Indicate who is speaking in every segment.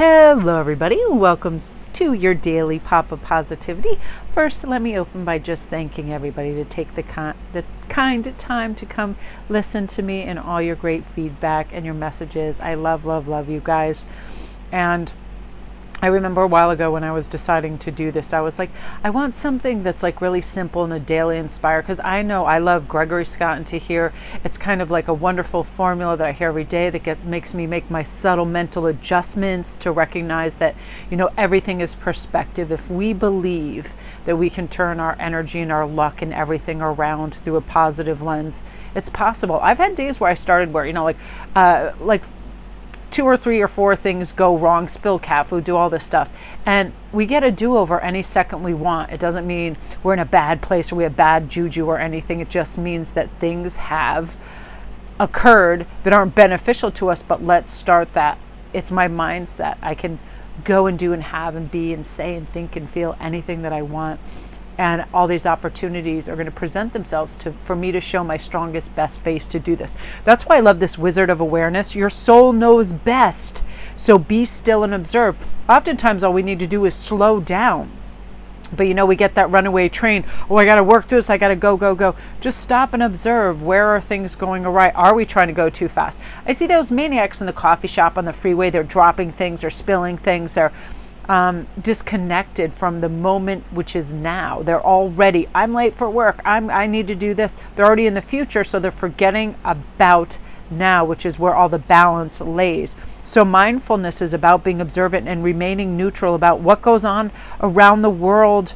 Speaker 1: Hello everybody, welcome to your daily pop of positivity. First, let me open by just thanking everybody to take the kind time to come listen to me and all your great feedback and your messages. I love you guys. And I remember a while ago when I was deciding to do this, I was like, I want something that's like really simple and a daily inspire, because I know I love Gregory Scott, and to hear it's kind of like a wonderful formula that I hear every day that makes me make my subtle mental adjustments to recognize that, everything is perspective. If we believe that we can turn our energy and our luck and everything around through a positive lens, it's possible. I've had days where I started where, like 2 or 3 or 4 things go wrong, spill cat food, do all this stuff. And we get a do-over any second we want. It doesn't mean we're in a bad place or we have bad juju or anything. It just means that things have occurred that aren't beneficial to us, but let's start that. It's my mindset. I can go and do and have and be and say and think and feel anything that I want. And all these opportunities are going to present themselves for me to show my strongest, best face to do this. That's why I love this wizard of awareness. Your soul knows best. So be still and observe. Oftentimes, all we need to do is slow down. But we get that runaway train. Oh, I got to work through this. I got to go. Just stop and observe. Where are things going awry? Are we trying to go too fast? I see those maniacs in the coffee shop on the freeway. They're dropping things. They're spilling things. They're disconnected from the moment, which is now. They're already, I'm late for work. I need to do this. They're already in the future. So they're forgetting about now, which is where all the balance lays. So mindfulness is about being observant and remaining neutral about what goes on around the world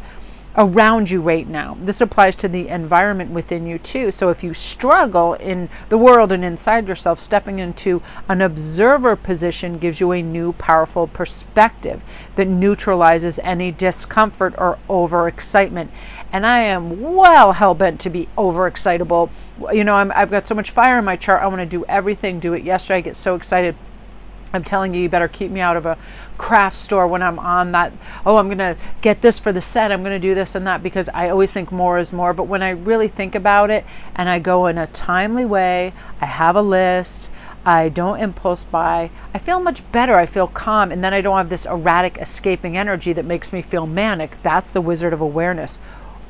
Speaker 1: around you right now. This applies to the environment within you too. So if you struggle in the world and inside yourself, stepping into an observer position gives you a new powerful perspective that neutralizes any discomfort or overexcitement. And I am well hell-bent to be overexcitable. I've got so much fire in my chart. I want to do everything, do it yesterday. I get so excited. I'm telling you, you better keep me out of a craft store when I'm on that. Oh, I'm going to get this for the set. I'm going to do this and that, because I always think more is more. But when I really think about it and I go in a timely way, I have a list, I don't impulse buy, I feel much better. I feel calm. And then I don't have this erratic escaping energy that makes me feel manic. That's the wizard of awareness.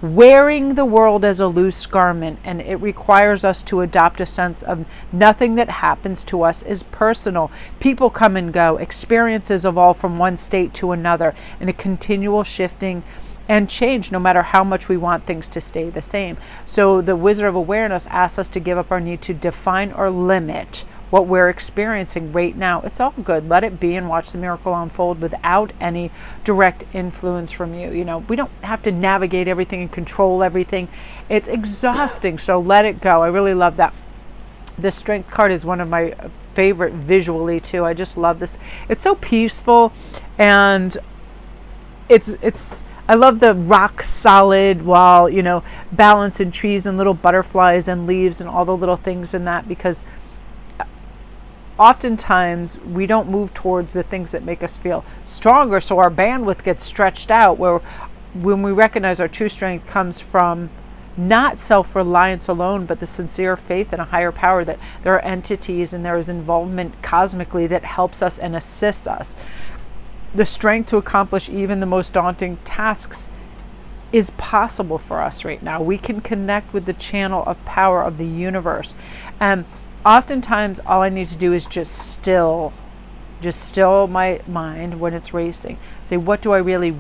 Speaker 1: Wearing the world as a loose garment, and it requires us to adopt a sense of nothing that happens to us is personal. People come and go, experiences evolve from one state to another in a continual shifting and change, no matter how much we want things to stay the same. So the wizard of awareness asks us to give up our need to define or limit what we're experiencing right now. It's all good. Let it be and watch the miracle unfold without any direct influence from you. We don't have to navigate everything and control everything. It's exhausting. So let it go. I really love that. The strength card is one of my favorite visually too. I just love this. It's so peaceful, and I love the rock solid wall, balance in trees and little butterflies and leaves and all the little things in that, because oftentimes we don't move towards the things that make us feel stronger. So our bandwidth gets stretched out, where when we recognize our true strength comes from not self-reliance alone, but the sincere faith in a higher power, that there are entities and there is involvement cosmically that helps us and assists us. The strength to accomplish even the most daunting tasks is possible for us right now. We can connect with the channel of power of the universe. Oftentimes, all I need to do is just still my mind when it's racing. Say, what do I really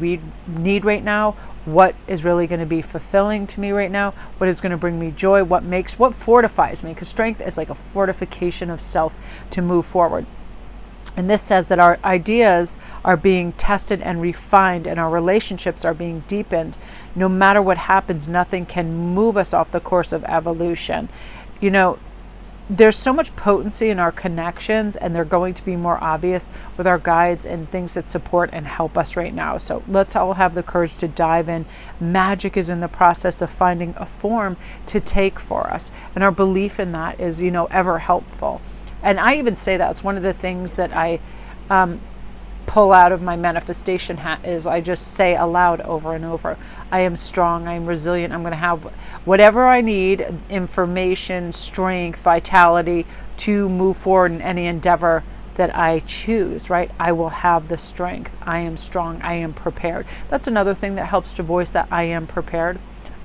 Speaker 1: need right now? What is really going to be fulfilling to me right now? What is going to bring me joy? What fortifies me? Because strength is like a fortification of self to move forward. And this says that our ideas are being tested and refined, and our relationships are being deepened. No matter what happens, nothing can move us off the course of evolution. There's so much potency in our connections, and they're going to be more obvious with our guides and things that support and help us right now. So let's all have the courage to dive in. Magic is in the process of finding a form to take for us, and our belief in that is, ever helpful. And I even say that's one of the things that I pull out of my manifestation hat is I just say aloud over and over, I am strong, I am resilient, I'm going to have whatever I need, information, strength, vitality to move forward in any endeavor that I choose, right? I will have the strength. I am strong. I am prepared. That's another thing that helps to voice that I am prepared.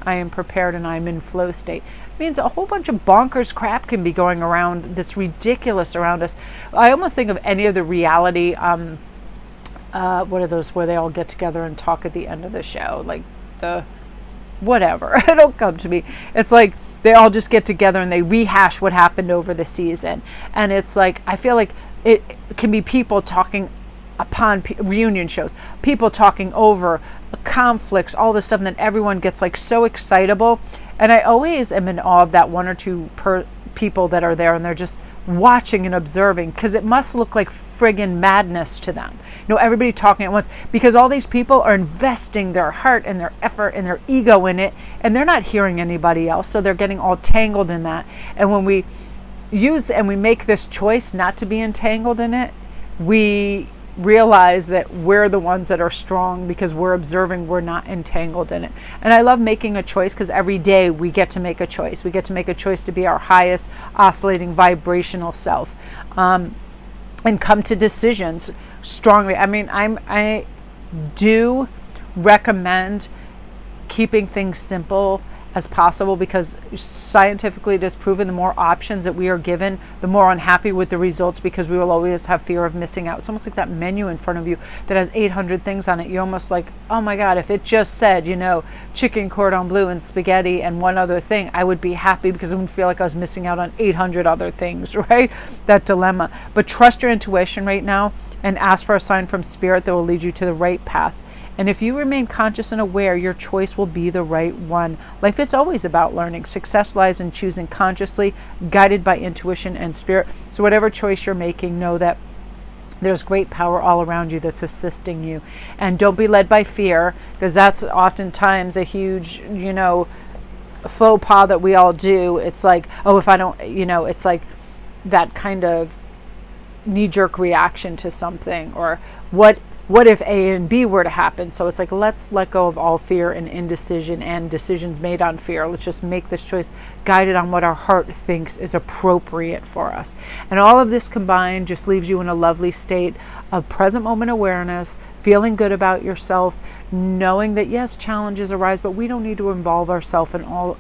Speaker 1: I am prepared and I'm in flow state. It means a whole bunch of bonkers crap can be going around that's ridiculous around us. I almost think of any of the reality, what are those where they all get together and talk at the end of the show? Like the whatever. It'll come to me. It's like they all just get together and they rehash what happened over the season. And it's like, I feel like it can be people talking upon reunion shows, people talking over conflicts, all this stuff, and then everyone gets like so excitable. And I always am in awe of that one or two people that are there and they're just watching and observing, because it must look like friggin' madness to them. You know, everybody talking at once, because all these people are investing their heart and their effort and their ego in it, and they're not hearing anybody else, so they're getting all tangled in that. And when we use and we make this choice not to be entangled in it, we realize that we're the ones that are strong because we're observing, we're not entangled in it. And I love making a choice, because every day we get to make a choice. We get to make a choice to be our highest oscillating vibrational self, and come to decisions strongly. I mean, I do recommend keeping things simple as possible, because scientifically it is proven the more options that we are given, the more unhappy with the results, because we will always have fear of missing out. It's almost like that menu in front of you that has 800 things on it. You're almost like, oh my God, if it just said, you know, chicken cordon bleu and spaghetti and one other thing, I would be happy, because I wouldn't feel like I was missing out on 800 other things, right? That dilemma. But trust your intuition right now and ask for a sign from spirit that will lead you to the right path. And if you remain conscious and aware, your choice will be the right one. Life is always about learning. Success lies in choosing consciously, guided by intuition and spirit. So whatever choice you're making, know that there's great power all around you that's assisting you. And don't be led by fear, because that's oftentimes a huge, you know, faux pas that we all do. It's like, oh, if I don't, you know, it's like that kind of knee-jerk reaction to something, or what if A and B were to happen? So it's like, let's let go of all fear and indecision and decisions made on fear. Let's just make this choice guided on what our heart thinks is appropriate for us. And all of this combined just leaves you in a lovely state of present moment awareness, feeling good about yourself, knowing that yes, challenges arise, but we don't need to involve ourselves in all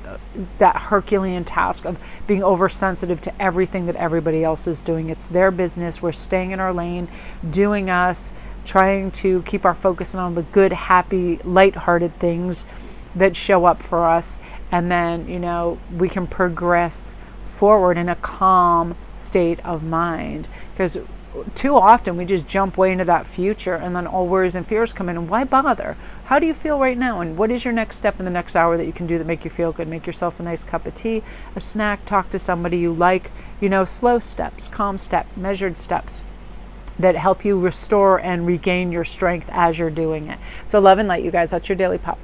Speaker 1: that Herculean task of being oversensitive to everything that everybody else is doing. It's their business. We're staying in our lane, doing us, trying to keep our focus on the good, happy, lighthearted things that show up for us. And then, you know, we can progress forward in a calm state of mind. Because too often we just jump way into that future, and then all worries and fears come in. And why bother? How do you feel right now? And what is your next step in the next hour that you can do that make you feel good? Make yourself a nice cup of tea, a snack, talk to somebody you like. You know, slow steps, calm step, measured steps that help you restore and regain your strength as you're doing it. So love and light, you guys. That's your Daily Pop.